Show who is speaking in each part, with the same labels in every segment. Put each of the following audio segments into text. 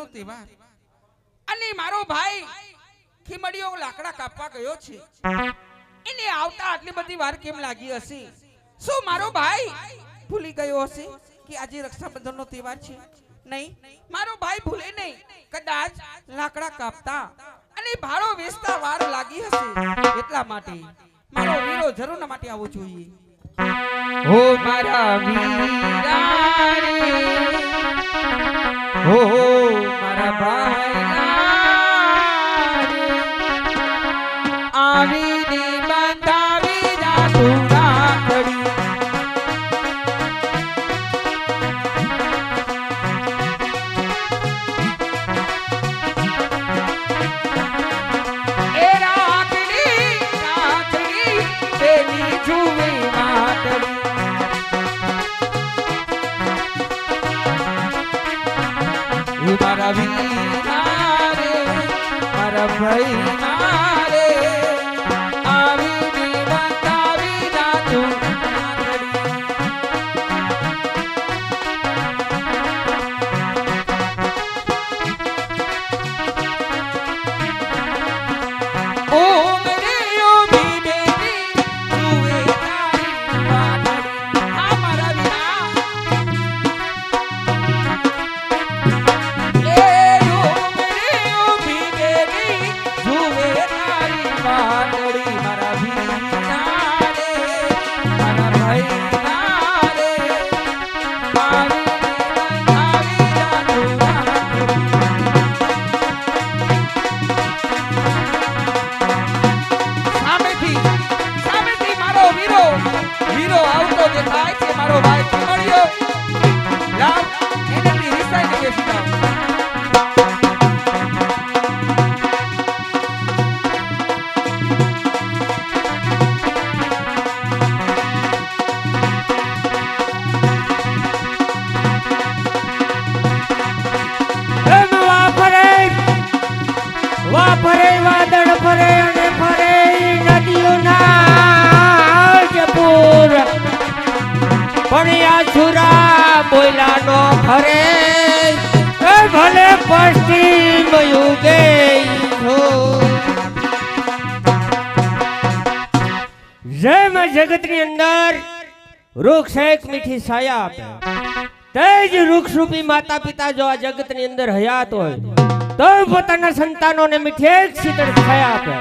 Speaker 1: રક્ષાબંધનનો તહેવાર અને મારો ભાઈ ખીમડીઓ લાકડા કાપવા ગયો છે એને આવતા આટલી બધી વાર કેમ લાગી હશે શું મારો ભાઈ ભૂલી ગયો હશે કે આજે રક્ષાબંધનનો તહેવાર છે નહીં મારો ભાઈ ભૂલે નહીં કદાચ લાકડા કાપતા અને ભાડો વેચતા વાર લાગી હશે એટલા માટે મારો વીરો જરૂર માટે આવવો જોઈએ હો મારા વીરા હો મારા ભાઈ આવીને બંધાવી જા તું રાખડી એ રાખડી તેની જુએ માટડી મારા વીરા રે મારા ભાઈ મારે આવીને બંધાવી જા તું
Speaker 2: બોલાનો ફરે ભલે પશ્ચિમ યુગે જેમ જગતની અંદર વૃક્ષ એક મીઠી છાયા આપે તે જ વૃક્ષ રૂપી માતા પિતા જો આ જગતની અંદર હયાત હોય તો પોતાના સંતાનોને મીઠી એક શીતળ છાયા આપે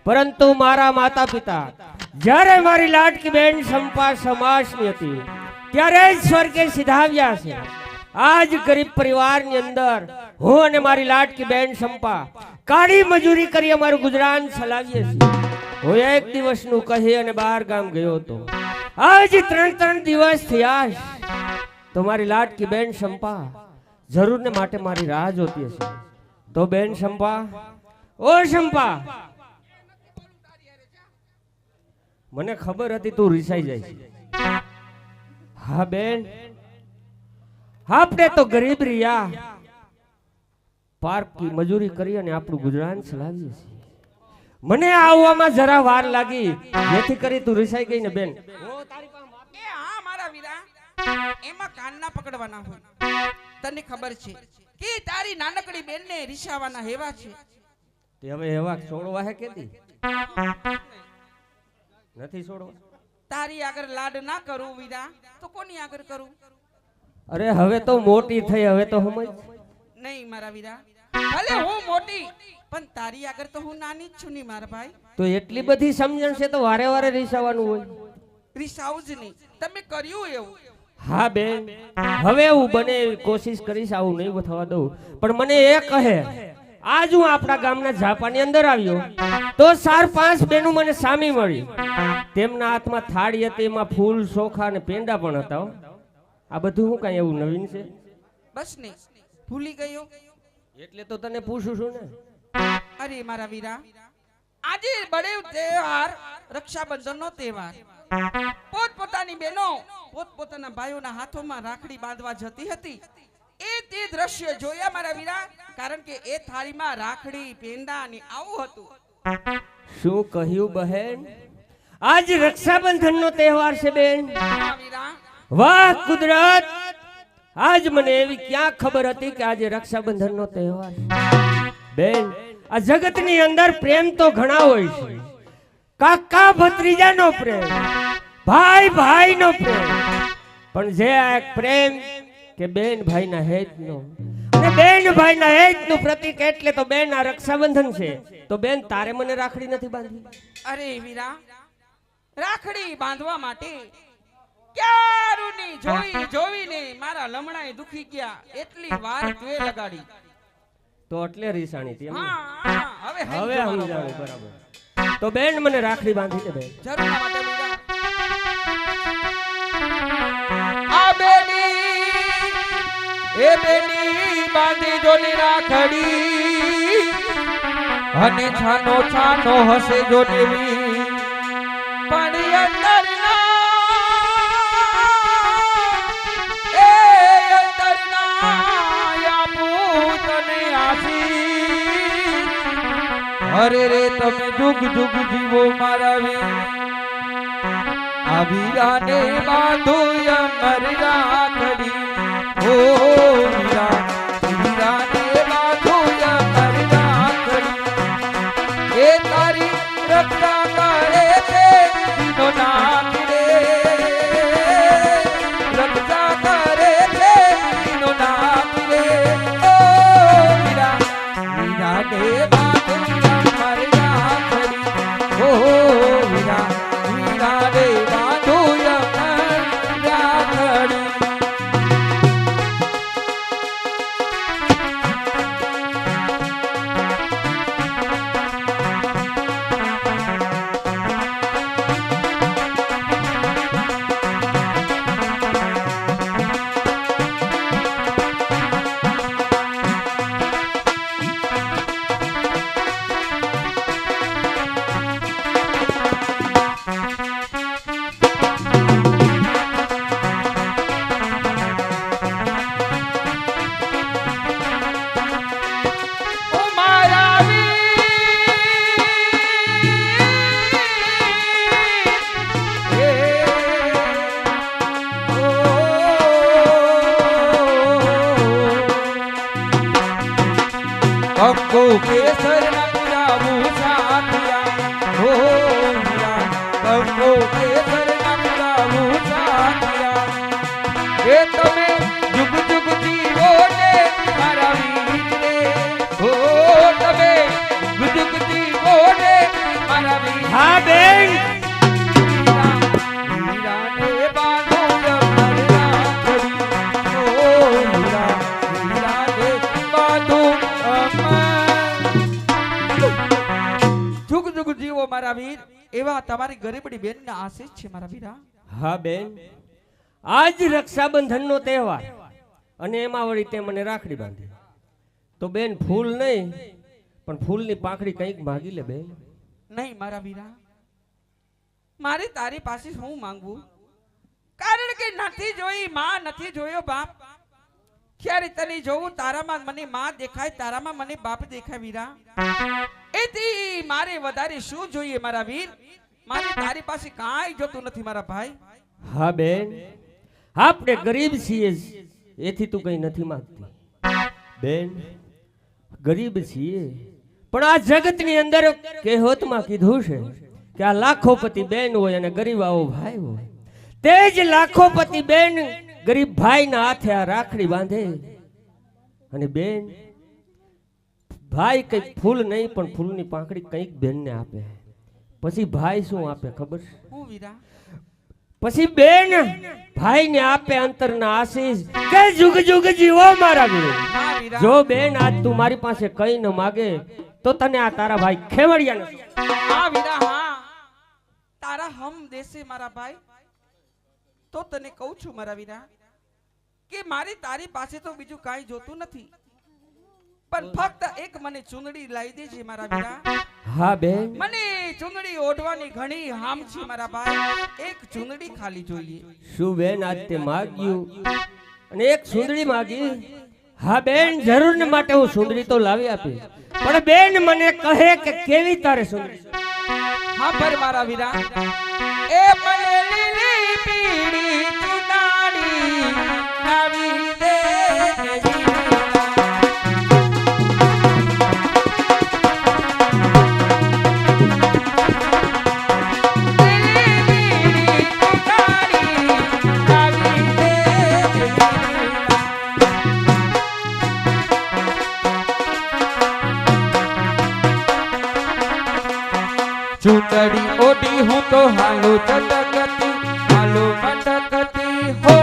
Speaker 2: પરંતુ મારા માતા પિતા જ્યારે મારી લાડકી બેન સંપા સમાસની હતી ત્યારે જ સ્વર્ગે સિધાવ્યા છે આજ ગરીબ પરિવારની અંદર હું અને મારી લાડકી બેન સંપા કાળી મજૂરી કરી અમારું ગુજરાન ચલાવીએ છીએ હું એક દિવસનું કહી અને બહાર ગામ ગયો હતો આજ 3 દિવસ થયા તો મારી લાડકી બેન સંપા જરૂર ને માટે મારી રાહ જોતી હશે તો બેન સંપા ઓ સંપા મને ખબર હતી તું રીસાઈ જાય છે હા બેન આપણે તો ગરીબ રહ્યા પાર્ક કી મજૂરી કરી અને આપણું ગુજરાન ચલાવીએ છીએ મને આવવામાં જરા વાર લાગી જેથી કરી તું રીસાઈ ગઈ ને બેન
Speaker 1: એ હા મારા વીરા એમાં કાન ના પકડવાના હોય તને ખબર છે કે તારી નાનકડી બેનને રીસાવાના હેવા છે
Speaker 2: તે હવે હેવા છોડવા હે કેતી નથી છોડવા
Speaker 1: તારી આગળ લાડ ના કરું વીરા તો કોની આગળ કરું
Speaker 2: અરે હવે તો મોટી થઈ હવે તો સમજ
Speaker 1: નહીં મારા વીરા ભલે હું મોટી પણ તારી આગળ તો હું નાની જ છું ની મારા ભાઈ
Speaker 2: તો એટલી બધી સમજણ છે તો વારે વારે રીસાવાનું હોય
Speaker 1: રીસાવું જ નહીં તમે કર્યું એવું
Speaker 2: હા બેન હવે હું બને એવી કોશિશ કરીશ આવું નહીં થવા દઉં પણ મને એ કહે આજ હું આપણા ગામના ઝાપાની અંદર આવ્યો તો 4-5 બેનો મને સામી મળી તેમના હાથમાં થાળી હતી એમાં ફૂલ ચોખા અને પેંડા પણ હતા આ બધું હું કઈ એવું નવીન છે
Speaker 1: બસ નહીં ભૂલી ગયો
Speaker 2: એટલે તો તને પૂછું છું ને
Speaker 1: અરે મારા વીરા આજે બળેવ તહેવાર રક્ષાબંધનનો તહેવાર પોતપોતાની બહેનો પોતપોતાના ભાઈઓના હાથોમાં રાખડી બાંધવા જતી હતી એ તે દ્રશ્ય જોયા મારા વીરા કારણ કે એ થાળીમાં રાખડી પેંડા અને આવું હતું
Speaker 2: શું કહ્યું બહેન આજ રક્ષાબંધનનો તહેવાર છે બેન
Speaker 1: વીરા
Speaker 2: વાહ કુદરત આજ મને એવી ક્યાં ખબર હતી કે આજે રક્ષાબંધનનો તહેવાર છે? બેન, આ જગતની અંદર પ્રેમ તો ઘણા હોય છે. કાકા ભત્રીજાનો પ્રેમ, ભાઈ ભાઈનો પ્રેમ, પણ જે આ એક પ્રેમ કે બેન ભાઈના હેતનો, અને બેન ભાઈના હેતનું પ્રતીક એટલે તો બેન આ રક્ષાબંધન છે. તો બેન, તારે મને રાખડી નથી બાંધી?
Speaker 1: અરે વીરા, રાખડી બાંધવા માટે ક્યારુની જોઈને મારા લમણાએ દુખી ગયા. એટલી વાર તુએ લગાડી.
Speaker 2: તો એટલે રીસાણી હતી એમ ને?
Speaker 1: હા, હવે
Speaker 2: હવે સમજાણું બરાબર. તો બેન મને રાખડી બાંધી દે બેન.
Speaker 1: જરૂર ના માટે વીરા. આ બેની એ બેની બાંધી જોની રાખડી, અને છાનો છાનો હસે જો દેવી, પણ અંદરના એ અંદરના આપું તને આશીષ. અરે રે તમે જુગ જુગ જીવો મારા વીર, આ વીરાને બાંધો અમર રાખડી. ઓ વીરા, વીરાને બાંધો અમર રાખડી. એ તારી રક્ષા કરે છે દીનો નાથ રે, રક્ષા કરે છે દીનો નાથ રે. ઓ વીરા, વીરાને બાંધો અમર રાખડી. ઓ વીરા, વીરાને બાંધો અમર રાખડી. ઓ મારા વીર, એ અંકો કેસર ના પુરાવું સાથિયા. ઓ વીરા, અંકો કેસર ના પુરાવું સાથિયા. એ તમે જુગ જુગ જીવો ને મારા વીર રે. ઓ તમે જુગ જુગ જીવો ને મારા વીર.
Speaker 2: હા બેન,
Speaker 1: વીરાને બાંધો અમર રાખડી. ઓ વીરા, વીરાને બાંધો અમર. જુગ જુગ જીવો મારા વીર. એવા તમારી ગરીબડી બેનના આશીષ છે મારા વીરા.
Speaker 2: હા બેન, આજ રક્ષાબંધનનો તહેવાર, અને એમાં વળી તે મને રાખડી બાંધી. તો બેન, ફૂલ નહીં પણ ફૂલની પાંખડી કંઈક માગી લે બેન.
Speaker 1: નહીં મારા વીરા, મારે તારી પાસે શું માંગવું? કારણ કે નથી જોઈ માં, નથી જોયો બાપ. ક્યારે તને જોઉં તારામાં મને માં દેખાય, તારામાં મને બાપ દેખાય વીરા. એથી મારે વધારે શું જોઈએ મારા વીર? મારે તારી પાસે કાંઈ જોતું નથી મારા ભાઈ.
Speaker 2: હા બેન, આપણે ગરીબ છીએ એથી તું કઈ નથી માંગતી બેન. ગરીબ છીએ પણ આ જગતની અંદર કહેવતમાં કીધું છે કે આ લાખોપતિ બેન હોય અને ગરીબ આવો ભાઈ હોય. તે જ લાખોપતિ બેન ગરીબ ભાઈના હાથે આ રાખડી બાંધે. અને બેન, ભાઈ કંઈક ફૂલ નહીં પણ ફૂલની પાંખડી કંઈક બેનને આપે. પછી ભાઈ શું આપે ખબર છે?
Speaker 1: હું વીરા,
Speaker 2: પછી બેન ભાઈને આપે અંતરના આશીષ કે જુગ જુગ જીવો મારા વીર.
Speaker 1: હા વીરા.
Speaker 2: જો બેન આજ તું મારી પાસે કઈ ન માગે તો તને આ તારા ભાઈ ખેવડિયા નથી.
Speaker 1: હા વીરા, હા. તારા હમ દેશે મારા ભાઈ. તો તને કહું છું મારા વીરા કે મારી તારી પાસે તો બીજું કાંઈ જોતું નથી, પણ ફક્ત એક મને ચુંદડી લાવી દેજે મારા વીરા.
Speaker 2: હા બેન,
Speaker 1: મને ચુંદડી ઓઢવાની ઘણી હામ છે મારા ભાઈ. એક ચુંદડી ખાલી જોઈએ.
Speaker 2: શું બેન આજ તે માગ્યું અને એક સુંદડી માગી? હા બેન, જરૂર ને માટે હું સુંદડી તો લાવી આપી, પણ બેન મને કહે કે કેવી તારે સુંદડી?
Speaker 1: હા પર મારા વીરા, એ મને લીલી પીળી ચુંદડી લાવી દે. ચટકતી હાલો મટકતી હો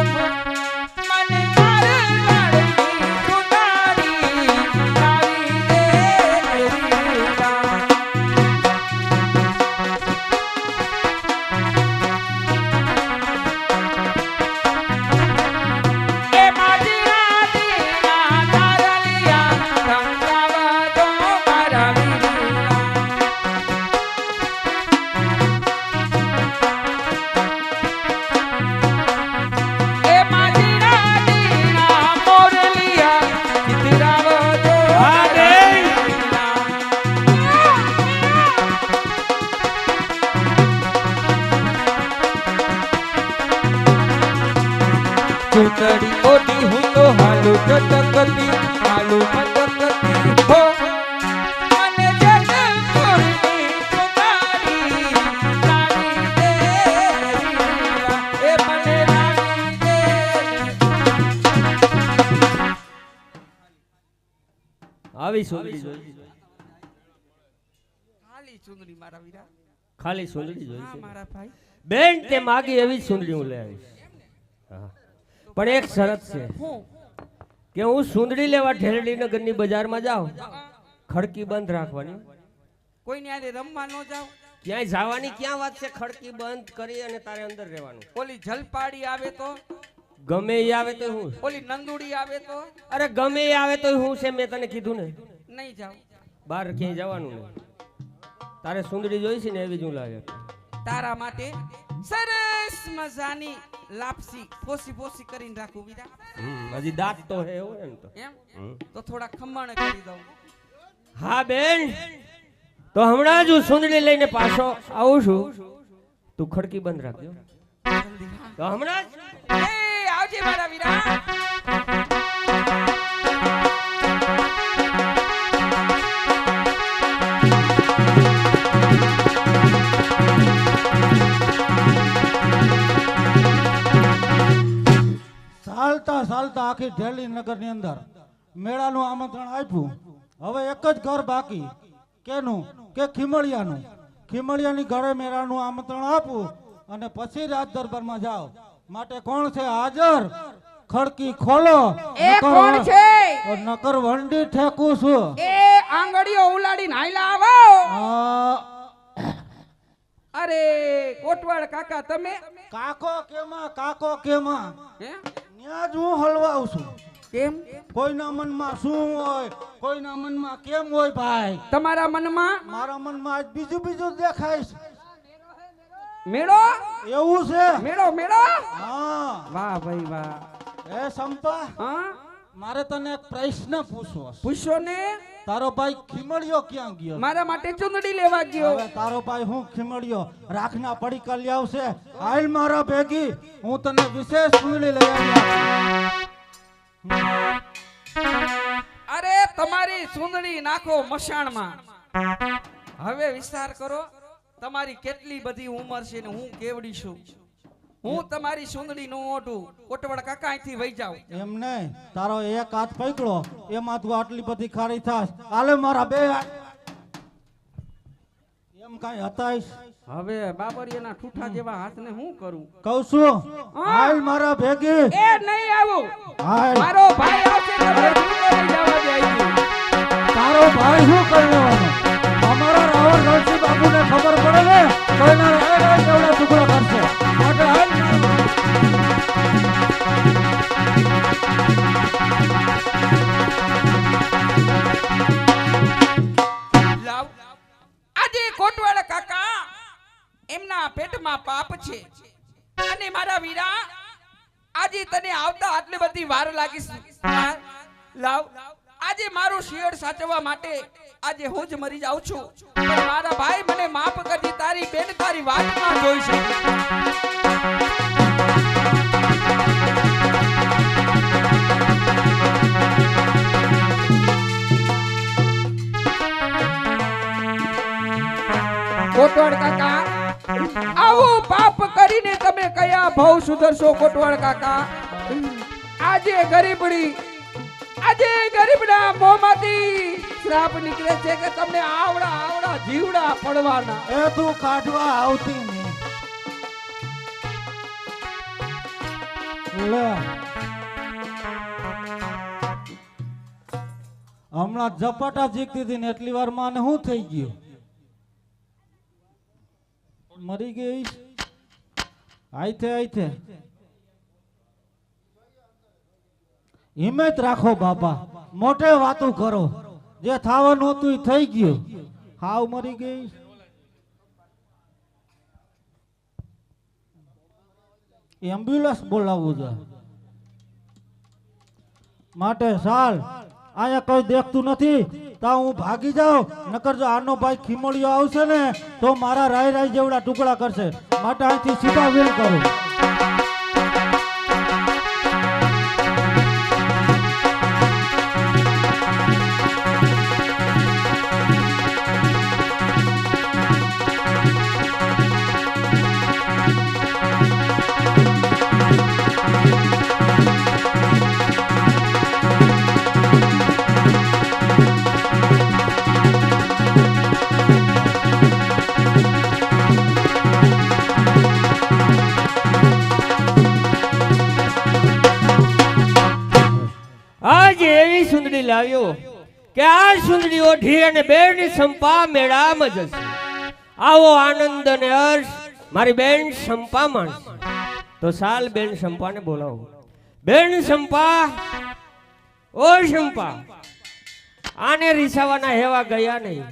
Speaker 1: મને મારે લાડની સુનારી લાવી દે લીલા. એ મારી રાણીના તારલિયા રંગાવા દો મારા વીરા. એ મારી રાણીના મોરલિયા ચિતરાવા દો મારા વીરા. ચૂંટણી ઓટી હું તો હાલો ચટકતી હાલો મટકતી હો મને જગતપુરની સુનારી લાવી દે લીલા. એ મને લાવી દે.
Speaker 2: આવી સુંદરી જોઈ
Speaker 1: ખાલી ચુંદડી મારા વીરા.
Speaker 2: ખાલી સુંદરી જોઈ
Speaker 1: હા
Speaker 2: છે
Speaker 1: મારા ભાઈ.
Speaker 2: બેન તે માગી એવી જ સુંદરી હું લઈ આવીશ. હા. પણ એક શરત છે
Speaker 1: હું
Speaker 2: કે હું સુંદરી લેવા ઢેરડી નગરની બજારમાં જાઉં ખડકી બંધ રાખવાની.
Speaker 1: કોઈને આરે રમવા ન જાવ.
Speaker 2: ક્યાંય જવાની ક્યાં વાત છે? ખડકી બંધ કરી અને તારે અંદર રહેવાનું.
Speaker 1: ઓલી જલપાડી આવે તો
Speaker 2: ગમે એ આવે તો હું
Speaker 1: ઓલી નંદુડી આવે તો
Speaker 2: અરે ગમે એ આવે તો હું છે મેં તને કીધું ને
Speaker 1: નહીં જાવ.
Speaker 2: બહાર ક્યાંય જવાનું નહીં. તારે સુંદરી જોઈ છે ને એવી જ હું લાગે.
Speaker 1: તારા માટે સરસ મજાની લાપસી ફોસી ફોસી કરીને રાખું વીરા.
Speaker 2: હજી દાંત તો હે એવું એમ તો.
Speaker 1: એમ તો થોડા ખમણ કરી દઉં.
Speaker 2: હા બેન તો હમણાં જ હું સુંદરી લઈને પાછો આવું છું. તું ખડકી બંધ રાખજો
Speaker 1: જલ્દી હા.
Speaker 2: તો હમણાં જ
Speaker 1: એ આવજે મારા વીરા.
Speaker 3: ચાલતા ચાલતા આખી ઢેલી નગરની અંદર મેળાનું આમંત્રણ આપ્યું. હવે એક જ ઘર બાકી. કેનું? કે ખીમળિયાનું. ખીમળિયાની ઘરે મેળાનું આમંત્રણ આપું અને પછી રાજ દરબારમાં જાઓ. માટે કોણ છે હાજર? ખડકી ખોલો.
Speaker 1: એ કોણ છે?
Speaker 3: નકર વંડી ઠેકું છું.
Speaker 1: એ આંગળીઓ ઉલાડીને હાઈલા આવો.
Speaker 3: આ
Speaker 1: અરે કોટવાડ કાકા તમે
Speaker 3: કાકો કેમાં કાકો કેમાં
Speaker 1: હે
Speaker 3: ન્યા જ હું હલવાઉં છું.
Speaker 1: કેમ
Speaker 3: કોઈના મનમાં શું હોય, કોઈના મનમાં કેમ હોય ભાઈ.
Speaker 1: તમારા મનમાં
Speaker 3: મારા મનમાં આજ બીજું બીજું દેખાય છે.
Speaker 1: મેળો
Speaker 3: એવું છે?
Speaker 1: મેળો મેળો.
Speaker 3: હા.
Speaker 1: વાહ ભાઈ વાહ.
Speaker 3: એ સંપા,
Speaker 1: હા
Speaker 3: મારે તને એક પ્રશ્ન પૂછવો છે.
Speaker 1: પૂછો ને.
Speaker 3: તારો ભાઈ ખીમળિયો ક્યાં ગયો?
Speaker 1: મારા માટે ચુંદડી લેવા ગયો.
Speaker 3: હવે તારો ભાઈ હું ખીમળિયો રાખના પડીકા લઈ આવશે. હાલ મારા ભેગી, હું તને વિશેષ ચૂંદડી લઈ આવ્યા.
Speaker 1: અરે તમારી સુંદડી નાખો મશાણમાં. હવે વિચાર કરો તમારી કેટલી બધી ઉંમર છે ને હું કેવડી છું. હું તમારી સુંદડી નું ઓઢું. કોટવાડ કાકા અહીંથી વહી જાવ.
Speaker 3: એમ નહીં, તારો એક હાથ પકડો એમાં તું આટલી બધી ખારી થાસ. હાલે મારા બે હાથ. એમ કાંઈ હતાઈશ?
Speaker 1: હવે બાબરિયાના ઠૂઠા જેવા હાથને હું કરું?
Speaker 3: કહું છું હાલ મારા ભેગી.
Speaker 1: એ નહીં આવું.
Speaker 3: હાલ.
Speaker 1: મારો ભાઈ આવશે તો ભેગી લઈ જવા દે અહીંથી.
Speaker 3: તારો ભાઈ શું કરી લેવાનો? અમારા રાવણ રણસિંહ બાબુને ખબર પડે ને તો એના રાય કેવડા ટુકડા કરશે. માટે હાલ
Speaker 1: લાવ. આજે કોટવાડ કાકા એમના પેટમાં પાપ છે અને મારા વીરા આજે તને આવતા આટલી બધી વાર લાગી છે. લાવ આજે મારું શિયળ સાચવવા માટે આજે હું જ મરી જાઉં છું. પણ મારા ભાઈ મને માફ કરજે. તારી બેન તારી વાત ના જોઈ શકે. કોટવાડ કાકા આવું પાપ કરીને તમે કયા ભાવ સુધરશો? કોટવાડ કાકા આજે ગરીબના મોંમાંથી શ્રાપ નીકળે છે કે તમને આવડા આવડા જીવડા પડવાના.
Speaker 3: એ તું કાઢવા આવતી નહીં. લે હમણાં ઝપાટા જીકતી હતી ને એટલી વાર માં શું થઈ ગયું? મરી ગઈ આઈથે હિંમત રાખો બાપા, મોટે વાતું કરો, જે થવાનું હતું એ થઈ ગયું. હાવ મરી ગઈ. એમ્બ્યુલન્સ બોલાવવું છે માટે સાલ અહીંયા કોઈ દેખતું નથી તો હું ભાગી જાઉં, નકર જો આનો ભાઈ ખીમળિયો આવશે ને તો મારા રાય જેવડા ટુકડા કરશે, માટે અહીંથી સીધા વેલ કરું.
Speaker 2: સુંદરી લાવ્યો કે આ સુંદરી ઓઢી અને બેન સંપા મેળામાં જશે. આવો આનંદ અને હર્ષ મારી બેન સંપા માણશે. તો સાલ બેન સંપાને બોલાવો. બેન સંપા, ઓ સંપા, આને રીસાવાના હેવા ગયા નહીં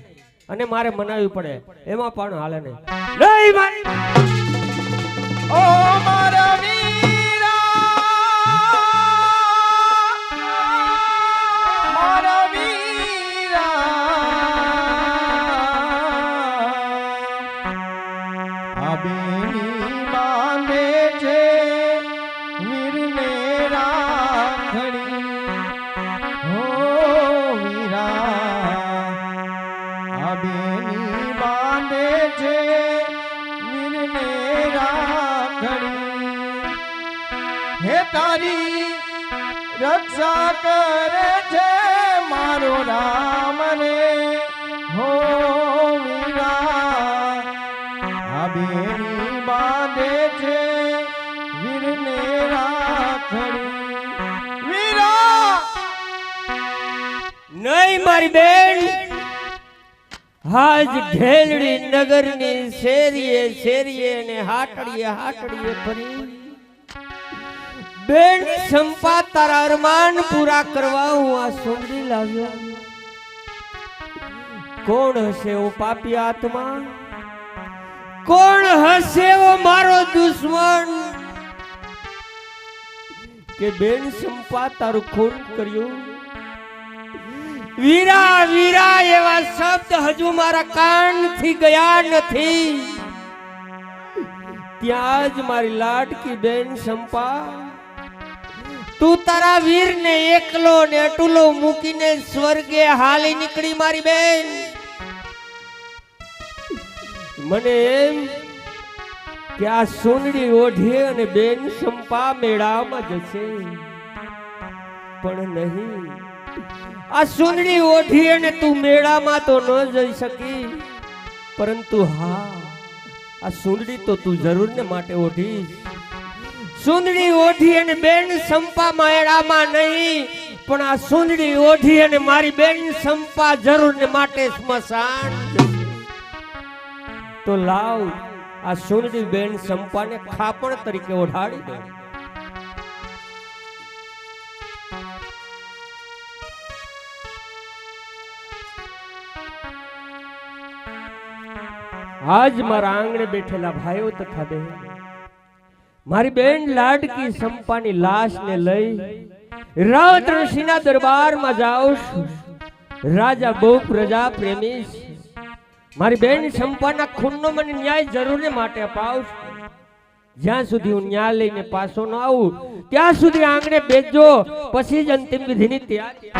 Speaker 2: અને મારે મનાવવી પડે, એમાં પણ હાલે નહીં. નહીં મારી
Speaker 1: ઓ મારા તારી રક્ષા કરે છે મારો રામ રે, હો વીરા આ બેની બાંધે છે વીરને રાખડી. વીરા
Speaker 2: નહીં મારી બેન, હાજ ઢેલડી નગરની શેરીએ શેરીએ ને હાટડીએ ફરી બેન સંપા તારા અરમાન પૂરા કરવા હું આ સુંદરી લાવ્યો. કોણ હશે ઓ પાપી આત્મા? કોણ હશે ઓ મારો દુશ્મન કે બેન સંપા તારું ખૂન કર્યું? વીરા વીરા એવા શબ્દ હજુ મારા કાનથી ગયા નથી. ત્યાં જ મારી લાડકી બેન સંપા, તું તારા વીર ને એકલો ને અટુલો મૂકીને સ્વર્ગે હાલી નીકળી મારી બેન. મને એમ કે આ સુંદરી ઓઢી અને બેન સંપા મેળામાં જશે, પણ નહીં. આ સુંદરી ઓઢી અને તું મેળામાં તો ન જઈ શકી, પરંતુ હા આ સુંદરી તો તું જરૂર ને માટે ઓઢીશ. સુંદરી ઓઢી અને બેન સંપા મેળામાં નહીં, પણ આ સુંદરી ઓઢી અને મારી બેન સંપા જરૂર ને માટે સ્મશાન જશે. તો લાવ આ સુંદરી બેન સંપાને ખાપણ તરીકે ઓઢાડી દો. આજ મારા આંગણે બેઠેલા ભાઈઓ તથા બહેનો, મારી બેન લાડકી સંપાની લાશને લઈ રાવત ઋષિના દરબારમાં જાઉં છું. રાજા બહુ પ્રજા પ્રેમી છે. મારી બેન સંપાના ખૂનનો મને ન્યાય જરૂર માટે અપાવશું. જ્યાં સુધી હું ન્યાય લઈને પાછો ન આવું ત્યાં સુધી આંગણે બેસજો, પછી જ અંતિમ વિધિની તૈયારી.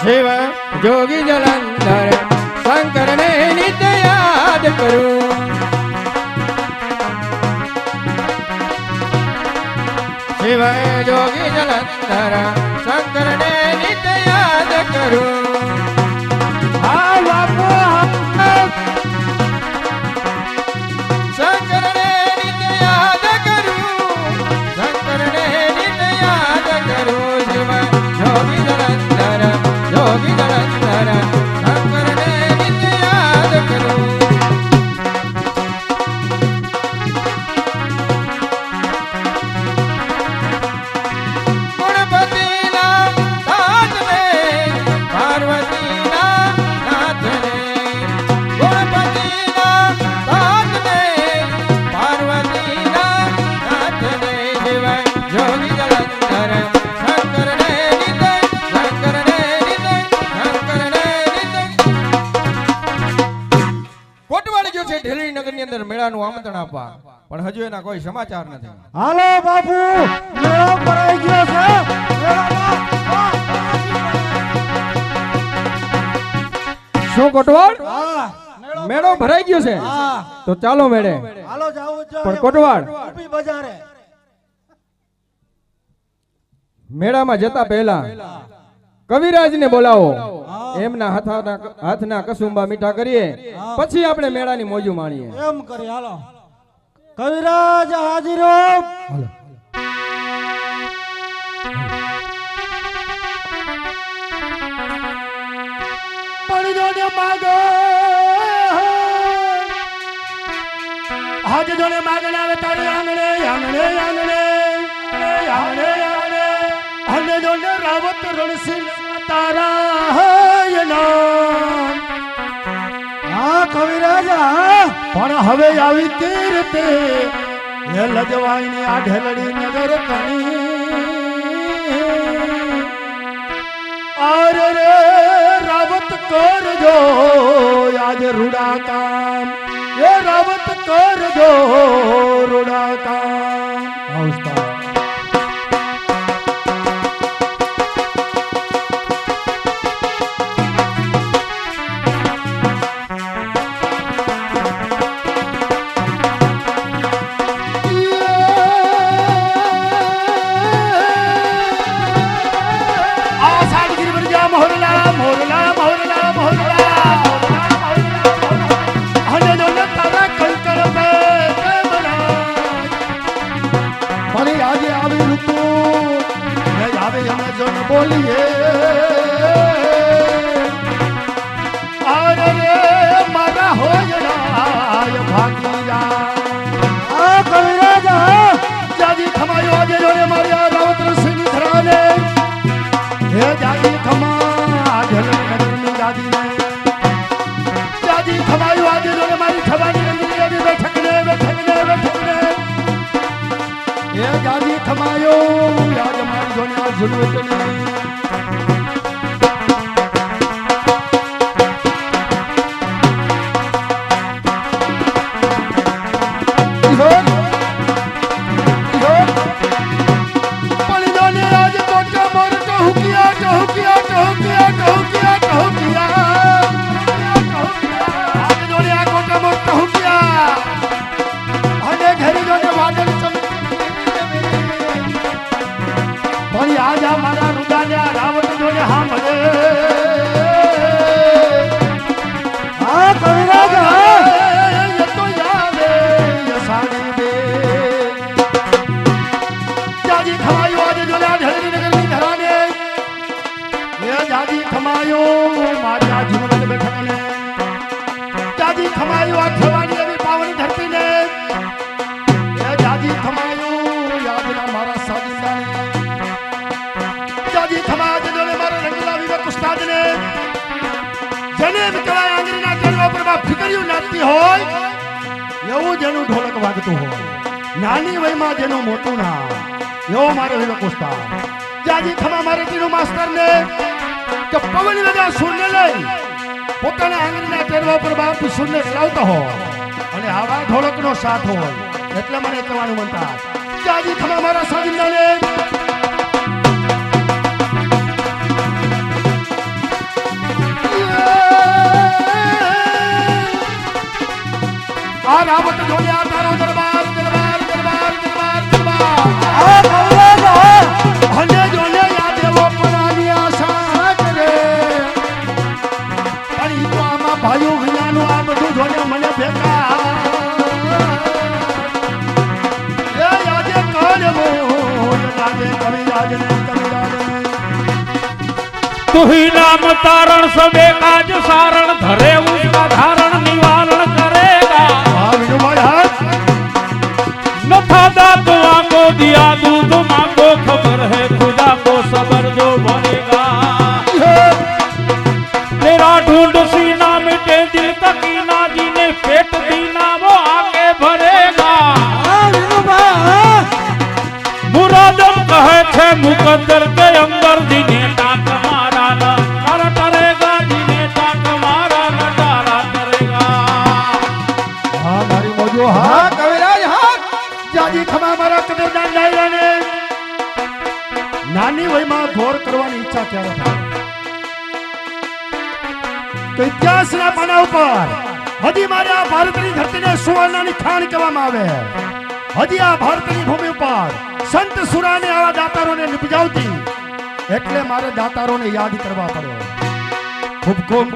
Speaker 1: શિવ જોગી જલંધર શંકર ને નિત્ય
Speaker 4: કરું શિવ જોગી જલંધર શંકર ને નિત્ય યાદ કરું
Speaker 2: હા બાપુ
Speaker 4: શંકર ને નિત્ય યાદ કરું શંકર ને નિત્ય યાદ કરું શિવ જોગી જલંધર શંકર ને નિત્ય યાદ કરું મેળાનું આમંત્રણ આપવા પણ હજુ એના કોઈ સમાચાર નથી
Speaker 3: હાલો બાપુ મેળો ભરાઈ ગયો છે મેળામાં
Speaker 4: શું કોટવાડ
Speaker 3: હા
Speaker 4: મેળો ભરાઈ ગયો છે
Speaker 3: હા
Speaker 4: તો ચાલો મેળે
Speaker 3: હાલો જાવું છે
Speaker 4: પણ કોટવાડ
Speaker 3: ઊભી બજારે
Speaker 4: મેળામાં જતા પહેલા કવિરાજને બોલાવો
Speaker 3: હા.
Speaker 4: એમના હાથના કસુંબા મીઠા કરીએ
Speaker 3: હા.
Speaker 4: પછી આપણે મેળાની મોજું માણીએ
Speaker 3: એમ કરી હાલો કવિરાજ હાજીરો
Speaker 2: પણજોને માગો હાજ જોને માગણ આવે તારે આંગણે આંગણે આંગણે આંગણે આંગણે અને જોને રાવત રણસિંહ તારા હય નામ
Speaker 3: હા કવિરાજ હા
Speaker 2: પણ હવે આવી તીરતે એ લજવાઈની આ ઢેલડી નગર કણી અરે રે રાવત કરજો આજ રૂડા કામ એ રાવત કરજો રૂડા કામ
Speaker 3: આવસ્તા
Speaker 2: આ સાડગીર વરજા મોહરલા મોહરલા મોહરલા મોહરલા અને જોને તારા કંકર પે કેમના પણ આજે આવી ઋતુ ને આવે અમે જોને બોલીએ અરે રે મારા હોયડા ભાગી જા
Speaker 3: હા કવિરાજ હા
Speaker 2: જાજી ખમાયો આજે જોને માર્યા રાવત સિંહ ધરાને હે જાજી ખમા ઢલન નગરની જાદીને જાજી ખમાયો આજે જોને મારી ખવાની રંગની આવી બેઠકને હે જાજી ખમાયો આજ મારી જોને આ ઝુલવટને
Speaker 3: હા કવિરાજ હા
Speaker 2: ખમાયો આ ખેવાની એવી પાવન ધરતીને એ જાજી ખમાયો યાદના મારા સાજિંદાને જાજી ખમાજ જોને મારા રંગલા વિવેક ઉસ્તાદને જેને કહેવાય આંગળીના ટેરવા પર બા ફિકરિયું નાચતી હોય એવું જેનું ઢોલક વાગતું હોય નાની વયમાં જેનું મોટું ના એવો મારો વિવેક ઉસ્તાદ જાજી ખમા મારે તીનું માસ્તરને કે પવન વગા સુરને લઈ પોતાના આંગળીના ટેરવા પર બાપ સુરને ચલાવતો હોય અને આવા ઢોલકનો સાથ હોય એટલે મને કહેવાનું મનતા જાજી ખમા મારા સાજિંદાને
Speaker 5: तू ही नाम तारण सबे काज सारण धरे उसका धारण निवारण करेगा
Speaker 6: हाँ विनू भाई हाँ
Speaker 5: न था दात को दिया दूध मांगो खबर है खुदा को सबर जो भरेगा तेरा ढूंढ सीना मिटे दिल तकीना जीने पेट दीना वो आके भरेगा मुरादम कहे छे मुकद्दर के अंदर जीने टाक मारा न तारा करेगा जीने टाक मारा न तारा करेगा
Speaker 6: हाँ मारी मोजो हाँ
Speaker 4: હા કવિરાજ હા
Speaker 6: જાજી ખમા મારા કદરદાન ડાયરાને નાની વયમાં ઘોર કરવાની ઈચ્છા ક્યારે થાય તો ઇતિહાસના પાના ઉપર હજી મારે આ ભારતની ધરતીને સુવર્ણની ખાણ કહેવામાં આવે હજી આ ભારતની ભૂમિ ઉપર સંત સુરાને આવા દાતારોને નિપજાવતી એટલે મારે દાતારોને યાદ કરવા પડે ખૂબ ખૂબ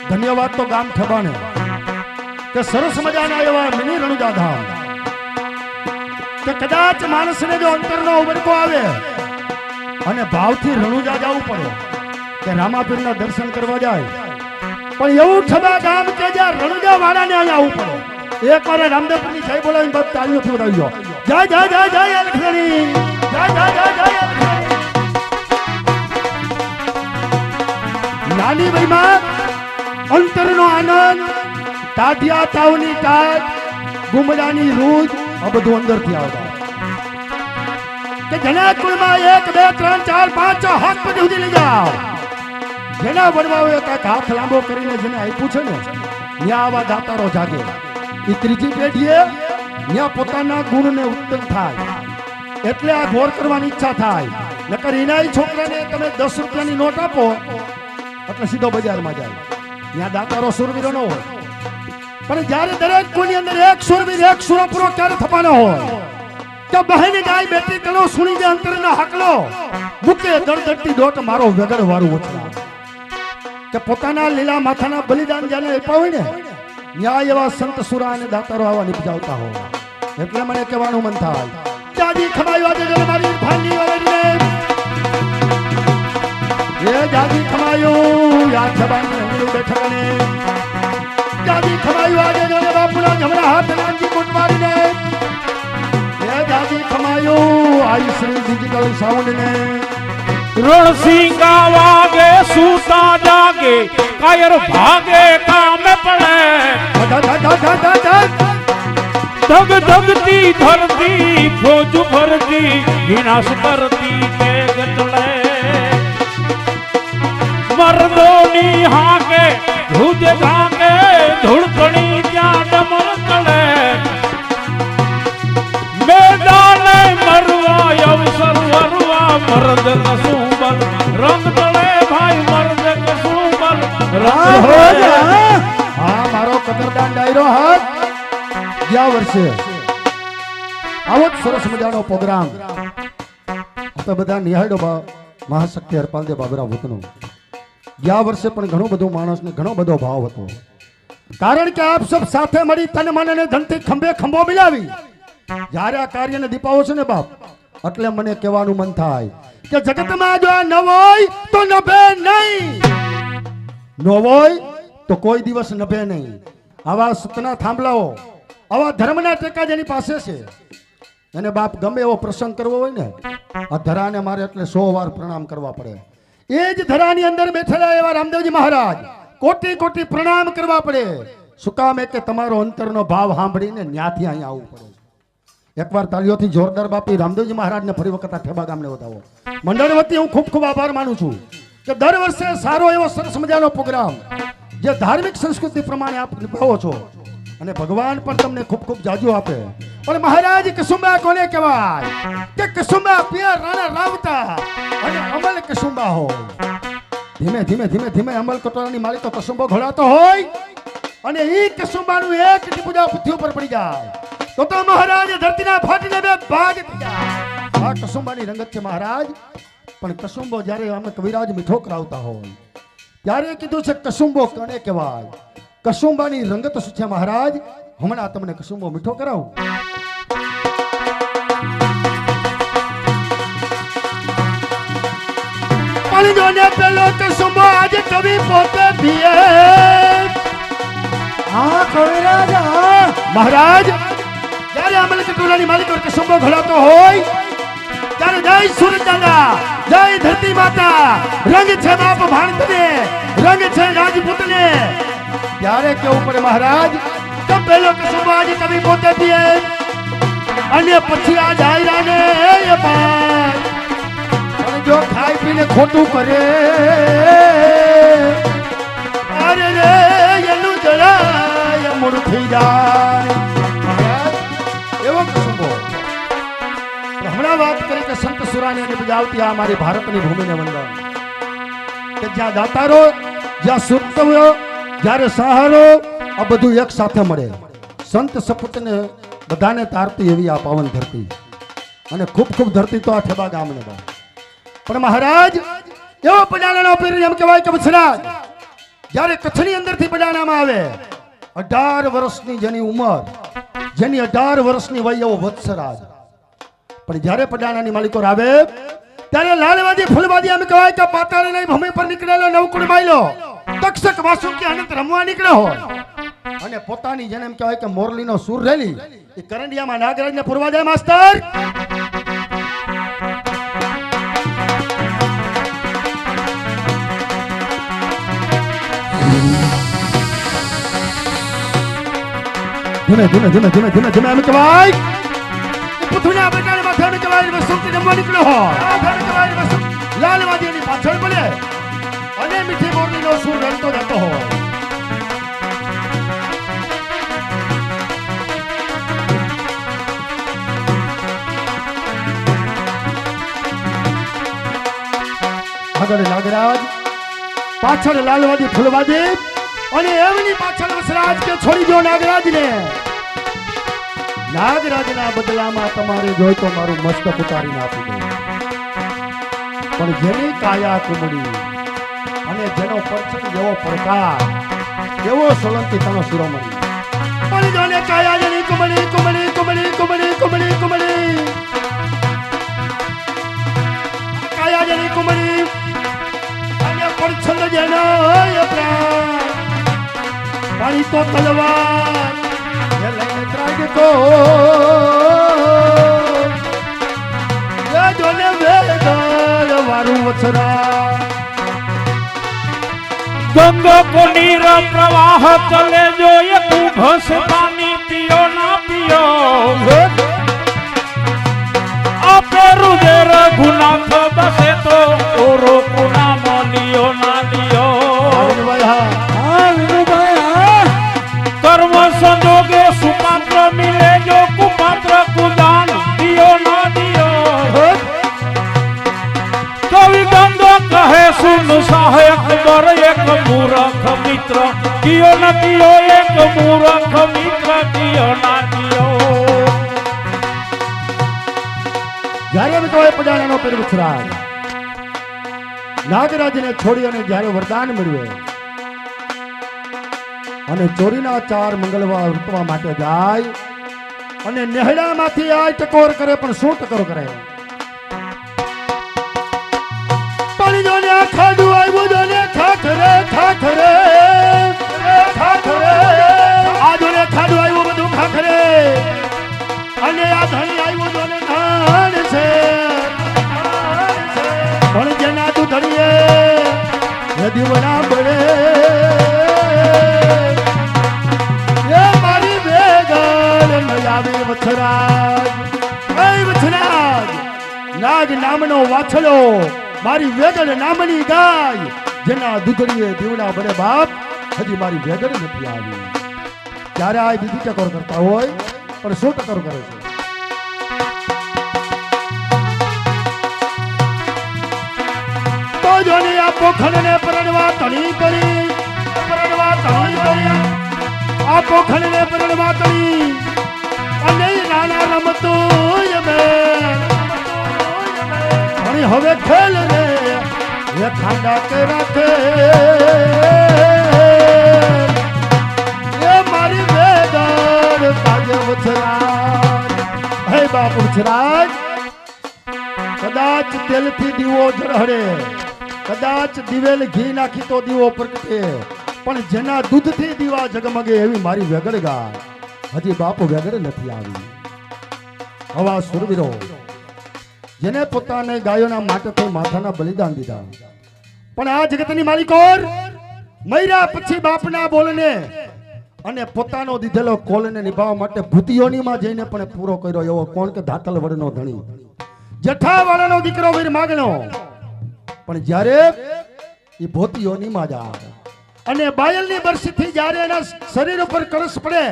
Speaker 6: ધન્યવાદ તો ગામ ઠેબાને કે સરસ મજાના એવા મિની રણુજા ધામ કે કદાચ માણસને જો અંતરનો ઉબરકો આવે અને ભાવથી રણુજા જવું પડે કે રામાપીરના દર્શન કરવા જાય પણ એવું ઠબા ગામ કે જ્યાં રણુજા વાળાને અહીંયા આવવું પડે એક વાર રામદેવપુરની જય બોલાવીને બાપ તાળીઓથી વધાવ્યો જય જય જય જય અલખણી જય જય જય જય અલખણી નાની ભાઈમાં અંતરનો આનંદ તાઢિયા તાવની ટાટ ગુમડાની રૂજ આ બધું અંદરથી આવતા કે જેના કુળમાં 1 2 3 4 5 6 હાથ પગ સુધી લઈ જાઓ જેના વડવાઓએ કાંઈક હાથ લાંબો કરીને જેને આપ્યું છે ને ત્યાં આવા દાતારો જાગે એ ત્રીજી પેઢીએ ત્યાં પોતાના ગુણને ઉત્તમ થાય એટલે આ ઘોર કરવાની ઈચ્છા થાય નકર એના છોકરાને તમે 10 રૂપિયાની નોટ આપો એટલે સીધો બજારમાં જાય ત્યાં દાતારો સુરવીરો ન હોય પણ જ્યારે દરેક કોઈની અંદર એક સુરવીર એક સુરો પૂરો ક્યારે થવાનો હોય કે બહેન ગાય બેટી તનો સુણી જે અંતરના હકલો મુકે દળદળતી દોટ મારો વગર વારું વચના કે પોતાના લીલા માથાના બલિદાન જાને આપ્યા હોય ને ન્યાય એવા સંત સુરા અને દાતારો આવા નિપજાવતા હોય એટલે મને કહેવાનું મન થાય જાજી ખમાયો આજે જલ મારી ભાની વરને એ જાજી ખમાયો યાદ છબાની અંગલી બેઠકને જાજી ખમાયો આજે જલ બાપુના જમણા હાથ નાનજી કોટ મારીને એ જાજી ખમાયો આઈ શ્રી ડિજિટલ સાઉન્ડ ને
Speaker 5: रण सिंगा वागे सूता जागे कायर भागे काम पड़े धग धगती धरती फौज भरती विनाश करती तेग चले मर्दोनी हाके धुज भागे धुड़कणी त्या डमर चले मैदान मरवा अवसर वरवा मर्द कसुंबल रंग तले भाई मर्द कसुंबल रंग हो जा
Speaker 6: હા મારો કદરદાન ડાયરો હાથ ગયા વર્ષે આવો જ સરસ મજાનો પ્રોગ્રામ આપણે બધા નિહાળ્યો મહાશક્તિ હરપાલદેવ બાબરા ભૂતનો ગયા વર્ષે પણ ઘણું બધું માણસને ઘણો બધો ભાવ હતો કારણ કે આપ સબ સાથે મળી તન મન અને ધનથી ખંભે ખંભો મિલાવી જ્યારે આ કાર્યને દીપાવો છે ને બાપ એટલે મને કહેવાનું મન થાય કે જગતમાં જો આ ન હોય તો નભે નહીં ન હોય તો કોઈ દિવસ નભે નહીં આવા સતના થાંભલાઓ આવા ધર્મના ટેકા જેની પાસે છે એને બાપ ગમે એવો પ્રસંગ કરવો હોય ને આ ધરાને મારે એટલે 100 વાર પ્રણામ કરવા પડે એ જ ધરાની અંદર બેઠેલા એવા રામદેવજી મહારાજ કોટી કોટી પ્રણામ કરવા પડે શું કામ કે તમારો અંતરનો ભાવ સાંભળીને ન્યાથી અહીંયા આવવું પડે એકવાર તાળીઓથી જોરદાર બાપી રામદેવજી મહારાજને ફરી વખત આ ઠેબા ગામને વધાવો મંડળ વતી હું ખૂબ ખૂબ આભાર માનું છું કે દર વર્ષે સારો એવો સરસ મજાનો પ્રોગ્રામ જે ધાર્મિક સંસ્કૃતિ પ્રમાણે આપ નિભાવો છો અને ભગવાન પણ તમને ખૂબ ખૂબ જાજુ આપે પણ મહારાજ કસુંબા કોને કહેવાય કે કસુંબા પિયા રાણા રાવતા અને અમલ કસુંબા હોય ધીમે ધીમે ધીમે ધીમે અમલ કટોરાની મારી તો કસુંબો ઘોડાતો હોય અને ઈ કસુંબાનું એક ટીપુડા પૃથ્વી ઉપર પડી જાય તો મહારાજ ધરતીના ફાટીને બે ભાગ થઈ જાય આ કસુંબાની રંગત છે મહારાજ પણ કસુંબો જ્યારે અમે કવિરાજ મીઠો કરાવતા હોય ત્યારે કીધું છે કસુંબો કોને કહેવાય કસુંબાની રંગત શું છે મહારાજ હમણાં તમને કસુંબો મીઠો કરાવું પણ જોને પેલો કસુંબો આજે કવિ પોતે પીએ.
Speaker 3: હા કવિરાજ હા.
Speaker 6: મહારાજ જ્યારે અમલ કટોરાની માલિકો કસુંબો ઘડાતો હોય ત્યારે જય સૂરજ દાદા, જય ધરતી માતા, રંગ છે બાપ ભાણતને, રંગ છે રાજપૂતને. ત્યારે કેવું પડે મહારાજ કે પેલો કસુંબો આજે કવિ પોતે પીએ અને પછી આ ડાયરાને એ પાર. અને જો ખાઈ પીને ખોટું કરે અરે રે એનું જરાય મૂળ થઈ જાય. એવો કસુંબો હમણાં વાત કરી કે સંત સુરાની અને બજાવતી આ મારી ભારતની ભૂમિને વંદન. કે જ્યાં દાતારો, જ્યાં સુરતવ્યો, જ્યારે સહારો આ બધું એક સાથે મળે. સંત સપૂતને બધાને તારતી એવી આ પાવન ધરતી અને ખૂબ ખૂબ ધરતી તો આ ઠેબા ગામને બા. પણ મહારાજ એવો પડાણાનો પીર એમ કહેવાય કે વત્સરાજ જ્યારે કચ્છની અંદરથી પડાણામાં આવે 18 વર્ષની જેની ઉંમર, જેની 18 વર્ષની વય એવો વત્સરાજ. પણ જ્યારે પડાણાની માલિકો આવે ત્યારે લાલવાદી ફૂલવાદી એમ કહેવાય કે પાતાળની ભૂમિ પર નીકળેલો નવકુળ માયલો તક્ષક વાસુકી અનંત રમવા નીકળ્યો હોય અને પોતાની જેને એમ કહેવાય કે મોરલીનો સૂર રેલી એ કરંડિયામાં નાગરાજને પૂરવા જાય માસ્તર. ધીમે ધીમે ધીમે ધીમે ધીમે ધીમે એમ કહેવાય પુથુના બેટાને માથે એમ કહેવાય વસુકી રમવા નીકળ્યો હોય. લાલવાદીની પાછળ પડે અને મીઠી મોરલીનો સૂર રમતો જતો હોય. આગળ નાગરાજ, પાછળ લાલવાદી ફૂલવાદી અને એમની પાછળ વસરાજ કે છોડી દો નાગરાજને. નાગરાજના બદલામાં તમારે જોઈ તો મારું મસ્તક ઉતારીને આપી દઉં. પણ જેની કાયા કુમળી અને જેનો પરચમ જેવો પડકાર એવો સોલંકી તનો શિરોમણી. પણ જોને કાયા જેની કુમળી કુમળી કુમળી કુમળી કુમળી કુમળી કાયા જેની કુમળી અને પરચમ જેનો પ્રાણ પાણી તો તલવાર એ લઈને ત્રાગતો એ જોને વેગળ વારું વછરા.
Speaker 5: ગંગા કો નીર પ્રવાહ ચલે જો ये कुभस पानी पियो ना पियो आपे रुदेर गुनाथ बसे तो ओरो कुना मोलियो ना लियो.
Speaker 3: હા વિનુભાઈ હા.
Speaker 5: कर्म संजोगे सुपात्र मिले जो कुपात्र कुदान दियो ना दियो. कवि गंगो कहे सुन साहे अकबर एक मूर्ख मित्र कियो न कियो एक मूर्ख मित्र कियो ना कियो.
Speaker 6: જ્યારે એમ કહેવાય પડાણાનો પીર વત્સરાજ નાગરાજને છોડી અને જ્યારે વરદાન મેળવે અને ચોરીના 4 મંગળવાર વૃતવા માટે જાય અને નેહડામાંથી આ ટકોર કરે પણ શું ટકોર કરે. પાણી જોને ખાધું આવ્યું જોને ખાખરે ખાખરે ખાખરે આ જોને ખાધું આવ્યું બધું ખાખરે અને આ ધણી આવ્યું જોને ધાન છે. પણ જેના તું ધણીએ એ દીવડા પડે એ મારી વેગળ નયાવી વછરાજ. એ વછરાજ નાગ નામનો વાછલો મારી વેગળ નામની ગાય જેના દૂધડીએ દીવડા બળે બાપ હજી મારી વેગળ નથી આવી. ત્યારે આ બીજી ટકોર કરતા હોય પણ શું ટકોર કરે છે. તો જોની આ પોખણને પરણવા તણી કરી પરણવા તણી કરી આ પોખણને પરણવા તણી અને નાના રમતો અને હવે ખેલ રે એ ખાંડા કે રાખે એ મારી વેગળ તાજે વછરાજ. હે બાપ વછરાજ કદાચ તેલથી દીવો ઝળહળે કદાચ દિવેલ ઘી નાખી તો દીવો પ્રગટે, પણ જેના દૂધથી દીવા જગમગે એવી મારી વેગડ ગાય હજી બાપુ વેગડ નથી આવી. હવા સુરવીરો જેને પોતાને ગાયોના માટે થઈ માથાના બલિદાન દીધા, પણ આ જગતની માલિકોર મૈરા પછી બાપના બોલને અને પોતાનો દીધેલો કોલને નિભાવવા માટે ભૂતિયોનીમાં જઈને પણ પૂરો કર્યો એવો કોણ કે ધાતલ વડનો ધણી, જઠાવાળાનો દીકરો વીર માગનો. પણ જ્યારે એ ભૂતિયોનીમાં જાય અને બાયલની બરસીથી જ્યારે એના શરીર ઉપર કળશ પડે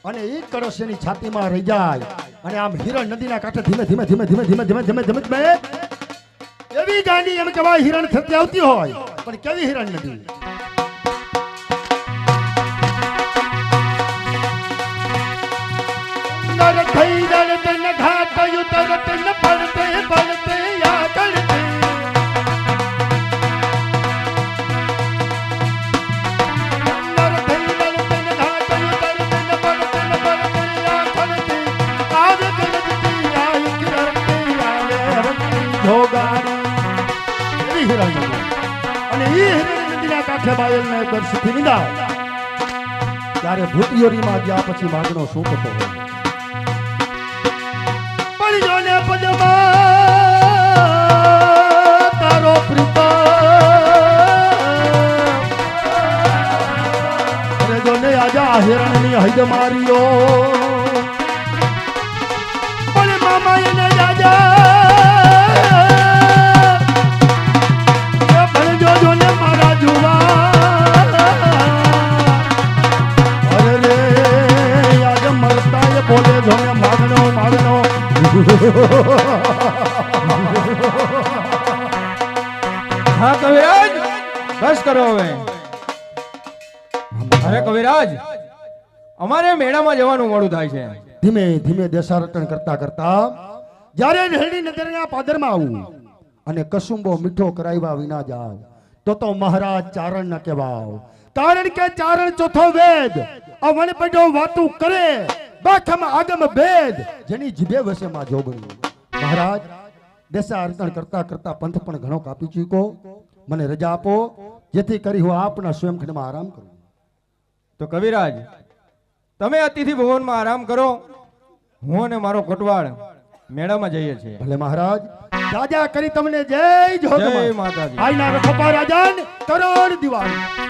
Speaker 6: અને એ કળશ એની છાતીમાં રહી જાય અને આમ હિરણ નદીના કાંઠે ધીમે ધીમે ધીમે ધીમે ધીમે ધીમે ધીમે ધીમે ધીમે એવી ગાંડી એમ કહેવાય હિરણ થતી આવતી હોય, પણ કેવી હિરણ નદી? નર થઈ રણતે ન ઘાટ ઉતરતે ન પડતે પડતે આગળતે. નર થઈ રણતે ન ઘાટ ઉતરતે ન પડતે ન પડતે આગળતે. આવે ગણતી આય કિરણતે આવે રણતી જોગાણી. એવી હિરણ નદી અને એ હિરણ નદીના કાંઠે બાયલને બરસીથી વિદાય. ત્યારે ભૂતિયોરીમાં ગયા પછી માગનો શું થતો હોય? જોને પદમાં તારો પ્રીતમ, અરે જોને આજા હિરણની હૈદ માર્યો, પણ મામા એને જાજા પણ જોને મારા જુવા, અરે રે આજ મરતા એ બોલે જોને માગનો માગનો.
Speaker 4: હા કવિરાજ, બસ કરો હવે. અરે કવિરાજ, અમારે મેળામાં જવાનું મોડું થાય છે.
Speaker 6: ધીમે ધીમે દેશારટણ કરતા કરતા જ્યારે નેહડી નગરના પાદરમાં આવું અને કસુંબો મીઠો કરાવ્યા વિના જાવ તો મહારાજ ચારણ ન કહેવાવ, કારણ કે ચારણ ચોથો વેદ. આ વણ પડ્યો વાતું કરે બાખમ આગમ ભેદ, જેની જીભે વસે માં જોગણી. મહારાજ દેશારટણ કરતા કરતા પંથ પણ ઘણો કાપી ચૂક્યો, મને રજા આપો જેથી કરી હું આપના સ્વયંખંડમાં આરામ કરું.
Speaker 4: તો કવિરાજ, તમે અતિથિ ભવનમાં આરામ કરો, હું અને મારો કોટવાળ મેળામાં જઈએ છીએ.
Speaker 6: ભલે મહારાજ, રાજા કરી તમને જય જોગ.
Speaker 4: જય માતાજી.
Speaker 6: આઈના રખોપા રાજાન કરોડ દિવાળી.